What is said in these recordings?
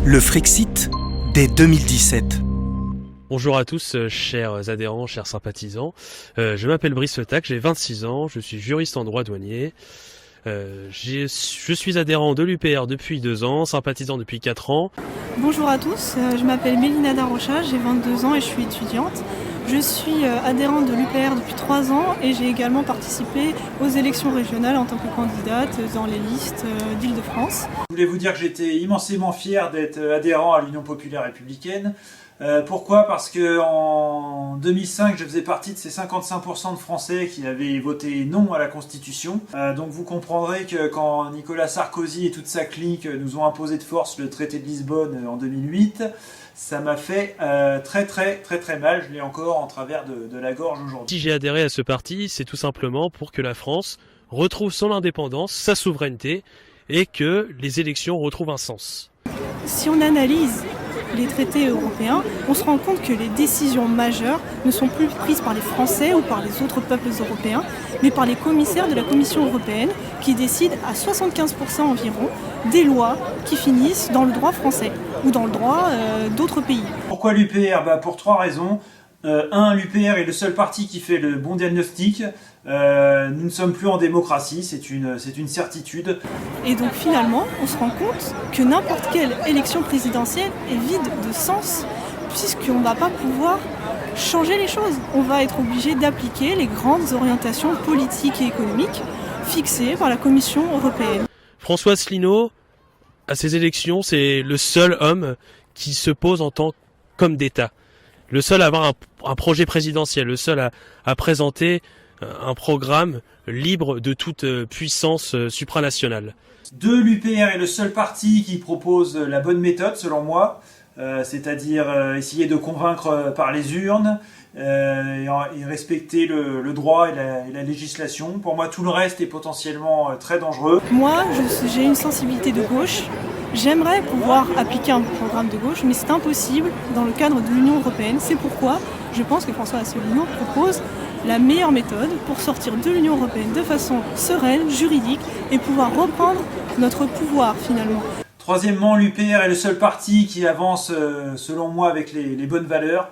Le Frexit dès 2017. Bonjour à tous, chers adhérents, chers sympathisants. Je m'appelle Brice Letac, j'ai 26 ans, je suis juriste en droit douanier. Je suis adhérent de l'UPR depuis 2 ans, sympathisant depuis 4 ans. Bonjour à tous, je m'appelle Mélina Darocha, j'ai 22 ans et je suis étudiante. Je suis adhérente de l'UPR depuis 3 ans et j'ai également participé aux élections régionales en tant que candidate dans les listes d'Île-de-France. Je voulais vous dire que j'étais immensément fier d'être adhérent à l'Union populaire républicaine. Pourquoi ? Parce qu'en 2005, je faisais partie de ces 55% de Français qui avaient voté non à la Constitution. Donc vous comprendrez que quand Nicolas Sarkozy et toute sa clique nous ont imposé de force le traité de Lisbonne en 2008, ça m'a fait très mal. Je l'ai encore en travers de la gorge aujourd'hui. Si j'ai adhéré à ce parti, c'est tout simplement pour que la France retrouve son indépendance, sa souveraineté et que les élections retrouvent un sens. Si on analyse les traités européens, on se rend compte que les décisions majeures ne sont plus prises par les Français ou par les autres peuples européens, mais par les commissaires de la Commission européenne qui décident à 75% environ des lois qui finissent dans le droit français ou dans le droit d'autres pays. Pourquoi l'UPR ? Pour 3 raisons. L'UPR est le seul parti qui fait le bon diagnostic. Nous ne sommes plus en démocratie, c'est une certitude. Et donc finalement, on se rend compte que n'importe quelle élection présidentielle est vide de sens, puisqu'on ne va pas pouvoir changer les choses. On va être obligé d'appliquer les grandes orientations politiques et économiques fixées par la Commission européenne. François Asselineau, à ces élections, c'est le seul homme qui se pose en tant qu'homme d'État. Le seul à avoir un projet présidentiel, le seul à présenter un programme libre de toute puissance supranationale. L'UPR est le seul parti qui propose la bonne méthode, selon moi, c'est-à-dire essayer de convaincre par les urnes et respecter le droit et la législation. Pour moi, tout le reste est potentiellement très dangereux. Moi, j'ai une sensibilité de gauche. J'aimerais pouvoir appliquer un programme de gauche, mais c'est impossible dans le cadre de l'Union européenne. C'est pourquoi je pense que François Asselineau propose la meilleure méthode pour sortir de l'Union européenne de façon sereine, juridique, et pouvoir reprendre notre pouvoir finalement. Troisièmement, l'UPR est le seul parti qui avance, selon moi, avec les bonnes valeurs,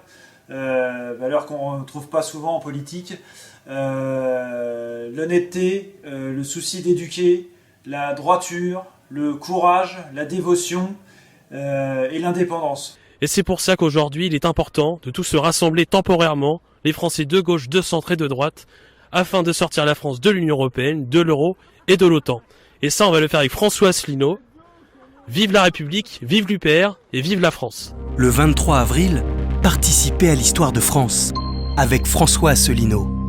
valeurs qu'on ne trouve pas souvent en politique. L'honnêteté, le souci d'éduquer, la droiture, le courage, la dévotion et l'indépendance. Et c'est pour ça qu'aujourd'hui, il est important de tous se rassembler temporairement, les Français de gauche, de centre et de droite, afin de sortir la France de l'Union européenne, de l'euro et de l'OTAN. Et ça, on va le faire avec François Asselineau. Vive la République, vive l'UPR et vive la France. Le 23 avril, participez à l'histoire de France avec François Asselineau.